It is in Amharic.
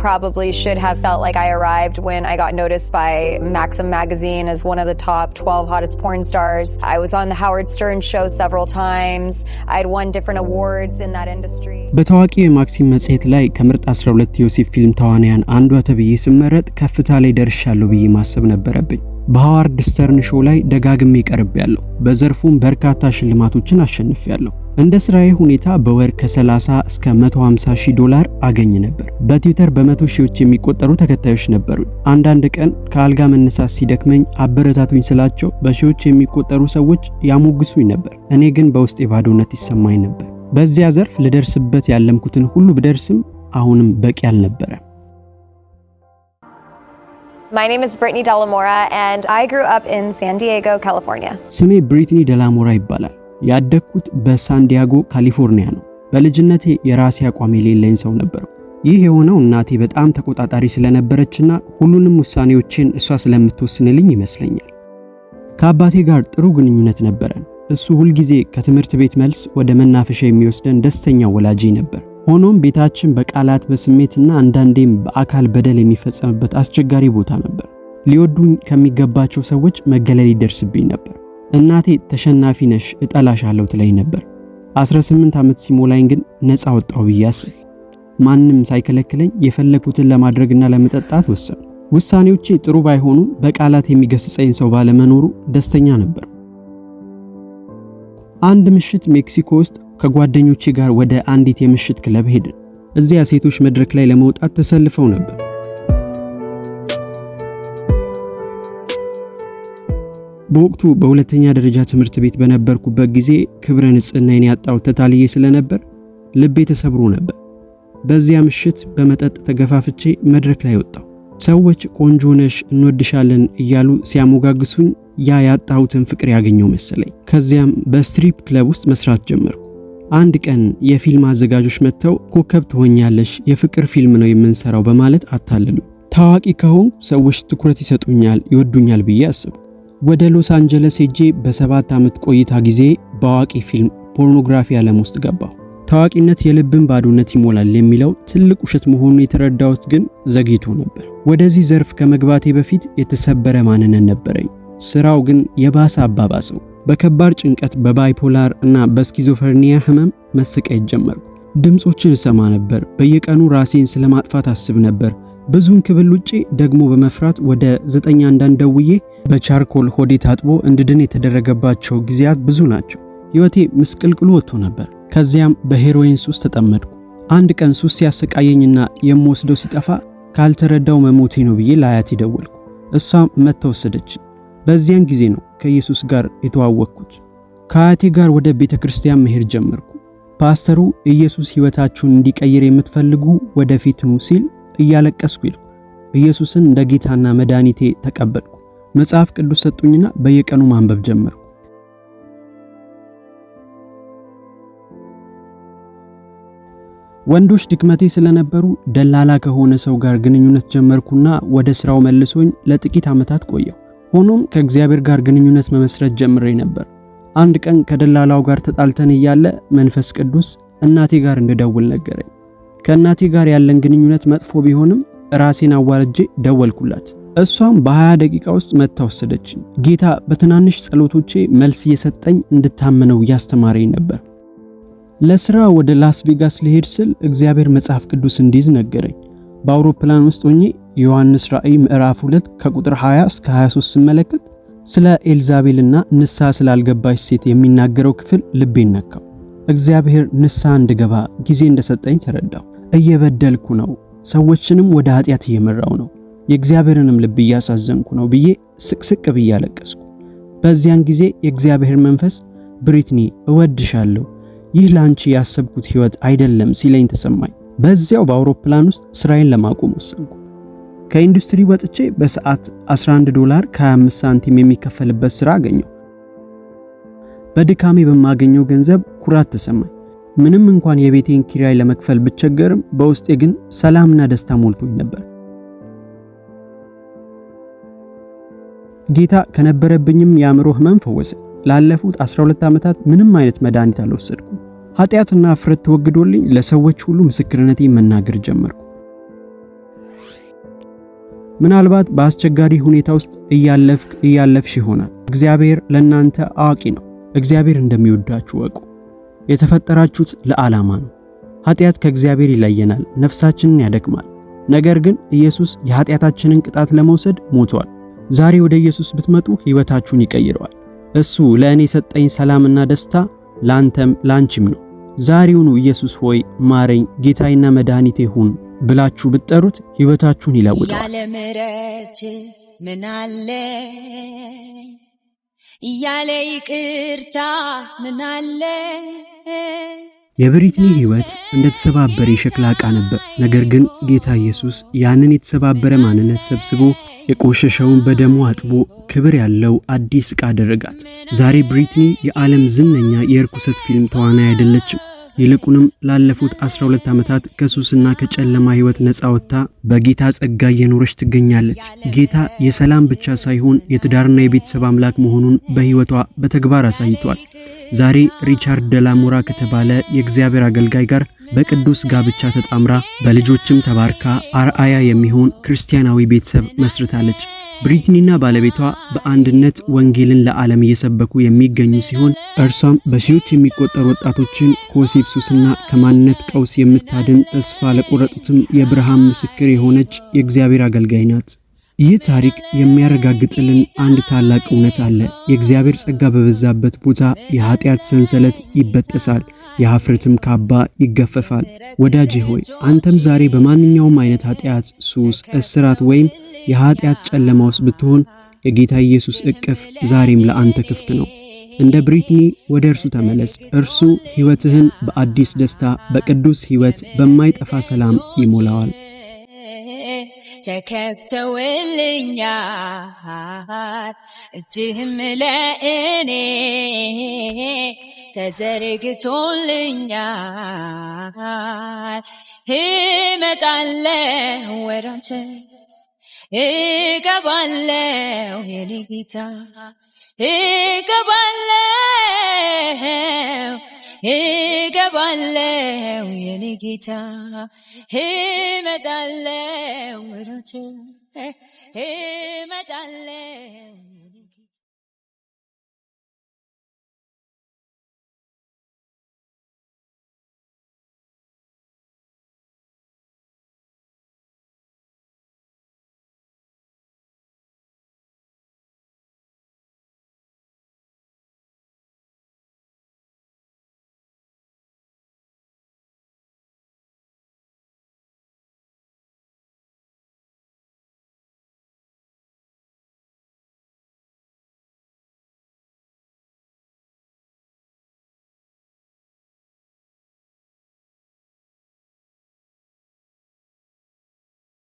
probably should have felt like I arrived when I got noticed by Maxim magazine as one of the top 12 hottest porn stars. I was on the Howard Stern show several times. I had won different awards in that industry. በታዋቂ የማክሲም መጽሔት ላይ ከምርጥ 12 ዮሴፍ ፊልም ተዋናያን አንዷ ተብዬ ስመረጥ ከፍታ ላይ ደርሻለሁ ብዬ ማሰብ ነበረብኝ። በሃዋርድ ስተርን ሾው ላይ ደጋግሜ ቀርቤያለሁ። በዘርፉም በርካታ ሽልማቶችን አሸንፌያለሁ። እንደ ስራዬ ሁኔታ በወር ከ30 እስከ 150 ሺህ ዶላር አገኝ ነበር። በትዊተር በመቶ ሺዎች የሚቆጠሩ ተከታዮች ነበሩኝ። አንዳንድ ቀን ከአልጋ መነሳት ሲደክመኝ አበረታቱኝ ስላቸው በሺዎች የሚቆጠሩ ሰዎች ያሞግሱኝ ነበር። እኔ ግን በውስጤ ባዶነት ይሰማኝ ነበር። በዚያ ዘርፍ ልደርስበት ያለምኩትን ሁሉ ብደርስም አሁንም በቂ አልነበረም። My name is Brittany Delamora and I grew up in San Diego, California. ስሜ ብሪትኒ ደላሞራ ይባላል። ያደግኩት በሳን ዲያጎ ካሊፎርኒያ ነው። በልጅነቴ የራሴ አቋም የሌለኝ ሰው ነበር። ይህ የሆነው እናቴ በጣም ተቆጣጣሪ ስለነበረችና ሁሉንም ውሳኔዎችን እሷ ስለምትወስንልኝ ይመስለኛል። ከአባቴ ጋር ጥሩ ግንኙነት ነበረን። እሱ ሁል ጊዜ ከትምህርት ቤት መልስ ወደ መናፈሻ የሚወስደን ደስተኛ ወላጅ ነበር። ሆኖም ቤታችን በቃላት በስሜትና አንዳንዴም በአካል በደል የሚፈጸምበት አስቸጋሪ ቦታ ነበር። ሊወዱኝ ከሚገባቸው ሰዎች መገለል ይደርስብኝ ነበር። እናቴ ተሸናፊ ነሽ እጠላሻለሁ ትለኝ ነበር። 18 ዓመት ሲሞላኝ ግን ነፃ ወጣሁ ብዬ አሰብኩ። ማንም ሳይከለክለኝ የፈለኩትን ለማድረግና ለመጠጣት ወሰንኩ። ውሳኔዎቼ ጥሩ ባይሆኑም በቃላት የሚገስጸኝ ሰው ባለመኖሩ ደስተኛ ነበር። አንድ ምሽት ሜክሲኮ ውስጥ ከጓደኞቼ ጋር ወደ አንዲት የምሽት ክለብ ሄድን። እዚያ ሴቶች መድረክ ላይ ለመውጣት ተሰልፈው ነበር። በወቅቱ በሁለተኛ ደረጃ ትምህርት ቤት በነበርኩበት ጊዜ ክብረ ንጽህናዬን ያጣሁት ተታልዬ ስለነበር ልቤ ተሰብሮ ነበር። በዚያ ምሽት በመጠጥ ተገፋፍቼ መድረክ ላይ ወጣሁ። ሰዎች ቆንጆ ነሽ እንወድሻለን እያሉ ሲያሞጋግሱኝ ያ ያጣሁትን ፍቅር ያገኘው መሰለኝ። ከዚያም በስትሪፕ ክለብ ውስጥ መስራት ጀመርኩ። አንድ ቀን የፊልም አዘጋጆች መጥተው ኮከብ ትሆኛለሽ፣ የፍቅር ፊልም ነው የምንሰራው በማለት አታለሉ። ታዋቂ ከሆንኩ ሰዎች ትኩረት ይሰጡኛል፣ ይወዱኛል ብዬ አሰብኩ። ወደ ሎስ አንጀለስ ሄጄ በ7 ዓመት ቆይታ ጊዜ በአዋቂ ፊልም ፖርኖግራፊ ዓለም ውስጥ ገባሁ። ታዋቂነት የልብን ባዶነት ይሞላል የሚለው ትልቅ ውሸት መሆኑን የተረዳሁት ግን ዘግይቶ ነበር። ወደዚህ ዘርፍ ከመግባቴ በፊት የተሰበረ ማንነት ነበረኝ። ስራው ግን የባሰ አባባሰው። በከባድ ጭንቀት፣ በባይፖላር እና በስኪዞፍሬኒያ ህመም መሰቃየት ጀመርኩ። ድምጾችን እሰማ ነበር። በየቀኑ ራሴን ስለማጥፋት አስብ ነበር። ብዙን ክብል ውጪ ደግሞ በመፍራት ወደ 911 ደውዬ በቻርኮል ሆዴ ታጥቦ እንድድን የተደረገባቸው ጊዜያት ብዙ ናቸው። ህይወቴ ምስቅልቅሉ ወጥቶ ነበር። ከዚያም በሄሮይን ሱስ ተጠመድኩ። አንድ ቀን ሱስ ሲያሰቃየኝና የምወስደው ሲጠፋ ካልተረዳው መሞቴ ነው ብዬ ለአያቴ ደወልኩ። እሷም መተወሰደች። በዚያን ጊዜ ነው ከኢየሱስ ጋር የተዋወቅኩት። ከአያቴ ጋር ወደ ቤተክርስቲያን መሄድ ጀመርኩ። ፓስተሩ ኢየሱስ ህይወታችሁን እንዲቀይር የምትፈልጉ ወደፊት ኑ ሲል እያለቀስኩ ይልኩ። ኢየሱስን እንደ ጌታና መድኃኒቴ ተቀበልኩ። መጽሐፍ ቅዱስ ሰጡኝና በየቀኑ ማንበብ ጀመርኩ። ወንዶች ድክመቴ ስለነበሩ ደላላ ከሆነ ሰው ጋር ግንኙነት ጀመርኩና ወደ ስራው መልሶኝ ለጥቂት ዓመታት ቆየሁ። ሆኖም ከእግዚአብሔር ጋር ግንኙነት መመስረት ጀምሬ ነበር። አንድ ቀን ከደላላው ጋር ተጣልተን እያለ መንፈስ ቅዱስ እናቴ ጋር እንደደውል ነገረኝ። ከእናቴ ጋር ያለን ግንኙነት መጥፎ ቢሆንም ራሴን አዋርጄ ደወልኩላት። እሷም በ20 ደቂቃ ውስጥ መጥታ ወሰደችኝ። ጌታ በትናንሽ ጸሎቶቼ መልስ እየሰጠኝ እንድታመነው ያስተማረኝ ነበር። ለስራ ወደ ላስ ቬጋስ ልሄድ ስል እግዚአብሔር መጽሐፍ ቅዱስ እንዲይዝ ነገረኝ። በአውሮፕላን ውስጥ ሆኜ ዮሐንስ ራእይ ምዕራፍ 2 ከቁጥር 20 እስከ 23 ስመለከት ስለ ኤልዛቤልና ንስሐ ስላልገባች ሴት የሚናገረው ክፍል ልቤን ነካው። እግዚአብሔር ንስሐ እንድገባ ጊዜ እንደሰጠኝ ተረዳሁ። እየበደልኩ ነው፣ ሰዎችንም ወደ ኃጢአት እየመራው ነው፣ የእግዚአብሔርንም ልብ እያሳዘንኩ ነው ብዬ ስቅስቅ ብዬ አለቀስኩ። በዚያን ጊዜ የእግዚአብሔር መንፈስ ብሪትኒ እወድሻለሁ፣ ይህ ላንቺ ያሰብኩት ህይወት አይደለም ሲለኝ ተሰማኝ። በዚያው በአውሮፕላን ውስጥ ስራዬን ለማቆም ወሰንኩ። ከኢንዱስትሪ ወጥቼ በሰዓት $11 ከ25 ሳንቲም የሚከፈልበት ስራ አገኘሁ። በድካሜ በማገኘው ገንዘብ ኩራት ተሰማኝ። ምንም እንኳን የቤቴን ኪራይ ለመክፈል ብቸገርም በውስጤ ግን ሰላምና ደስታ ሞልቶኝ ነበር። ጌታ ከነበረብኝም የአእምሮ ህመም ፈወሰኝ። ላለፉት 12 ዓመታት ምንም አይነት መድኃኒት አልወሰድኩም። ኃጢአትና ፍረት ተወግዶልኝ ለሰዎች ሁሉ ምስክርነቴን መናገር ጀመርኩ። ምናልባት በአስቸጋሪ ሁኔታ ውስጥ እያለፍሽ ይሆናል። እግዚአብሔር ለእናንተ አዋቂ ነው። እግዚአብሔር እንደሚወዳችሁ ወቁ። የተፈጠራችሁት ለዓላማ ነው። ኃጢአት ከእግዚአብሔር ይለየናል፣ ነፍሳችንን ያደክማል። ነገር ግን ኢየሱስ የኃጢአታችንን ቅጣት ለመውሰድ ሞቷል። ዛሬ ወደ ኢየሱስ ብትመጡ ሕይወታችሁን ይቀይረዋል። እሱ ለእኔ የሰጠኝ ሰላምና ደስታ ላንተም ላንቺም ነው። ዛሬውኑ ኢየሱስ ሆይ ማረኝ፣ ጌታዬና መድኃኒቴ ሁን ብላችሁ ብትጠሩት ሕይወታችሁን ይለውጣል። ያለ ምሕረት ምን አለ? ያለ ይቅርታ ምን አለ? የብሪትኒ ሕይወት እንደተሰባበረ የሸክላ ዕቃ ነበር። ነገር ግን ጌታ ኢየሱስ ያንን የተሰባበረ ማንነት ሰብስቦ የቆሸሸውን በደሙ አጥቦ ክብር ያለው አዲስ ዕቃ አደረጋት። ዛሬ ብሪትኒ የዓለም ዝነኛ የርኩሰት ፊልም ተዋናይ አይደለችም። ይልቁንም ላለፉት 12 ዓመታት ከሱስና ከጨለማ ሕይወት ነፃ ወጥታ በጌታ ጸጋ እየኖረች ትገኛለች። ጌታ የሰላም ብቻ ሳይሆን የትዳርና የቤተሰብ አምላክ መሆኑን በሕይወቷ በተግባር አሳይቷል። ዛሬ ሪቻርድ ደላሞራ ከተባለ የእግዚአብሔር አገልጋይ ጋር በቅዱስ ጋብቻ ተጣምራ በልጆችም ተባርካ አርአያ የሚሆን ክርስቲያናዊ ቤተሰብ መስርታለች። ብሪትኒና ባለቤቷ በአንድነት ወንጌልን ለዓለም እየሰበኩ የሚገኙ ሲሆን እርሷም በሺዎች የሚቆጠሩ ወጣቶችን ከወሲብ ሱስና ከማንነት ቀውስ የምታድን ተስፋ ለቆረጡትም የብርሃን ምስክር የሆነች የእግዚአብሔር አገልጋይ ናት። ይህ ታሪክ የሚያረጋግጥልን አንድ ታላቅ እውነት አለ። የእግዚአብሔር ጸጋ በበዛበት ቦታ የኃጢአት ሰንሰለት ይበጠሳል፣ የኀፍረትም ካባ ይገፈፋል። ወዳጄ ሆይ አንተም ዛሬ በማንኛውም አይነት ኃጢአት፣ ሱስ፣ እስራት ወይም የኃጢአት ጨለማ ውስጥ ብትሆን የጌታ ኢየሱስ እቅፍ ዛሬም ለአንተ ክፍት ነው። እንደ ብሪትኒ ወደ እርሱ ተመለስ። እርሱ ሕይወትህን በአዲስ ደስታ፣ በቅዱስ ሕይወት፣ በማይጠፋ ሰላም ይሞላዋል። ተከፍተውልኛል እጅህም ለእኔ ተዘርግቶልኛል። እመጣለሁ ወደ አንተ እገባለሁ የኔ ጌታ እገባለሁ የኔ ጌታ እመጣለሁ ወደ አንተ እመጣለሁ